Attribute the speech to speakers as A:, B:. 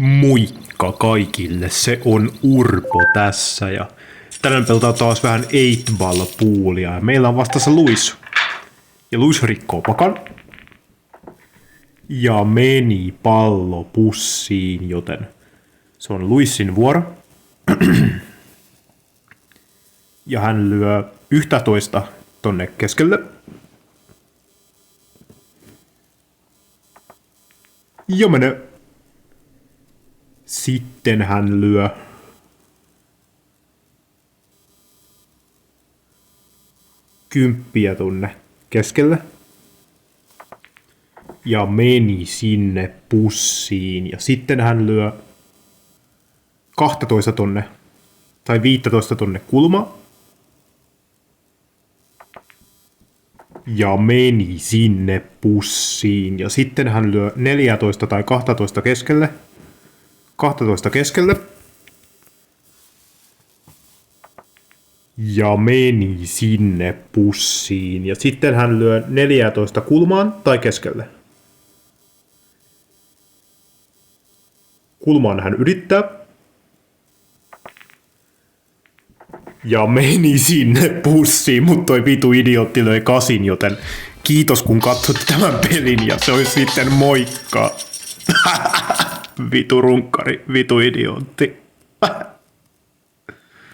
A: Moikka kaikille, se on Urpo tässä ja tänään pelataan taas vähän 8-ball poolia ja meillä on vastassa Luis. Ja Luis rikkoo pakan. Ja meni pallo pussiin, joten se on Luisin vuoro. Ja hän lyö 11 tonne keskelle. Ja menee. Sitten hän lyö kymppiä tonne keskelle. Ja meni sinne pussiin. Ja sitten hän lyö 12 tonne, tai 15 tonne kulma. Ja meni sinne pussiin. Ja sitten hän lyö 14 tai 12 keskelle. 12 keskelle. Ja meni sinne pussiin. Ja sitten hän lyö 14 kulmaan tai keskelle. Kulmaan hän yrittää. Ja meni sinne pussiin, mutta toi vitu idiootti löi 8, joten kiitos kun katsotte tämän pelin ja se olisi sitten moikka. Vitu runkkari, vitu idiootti.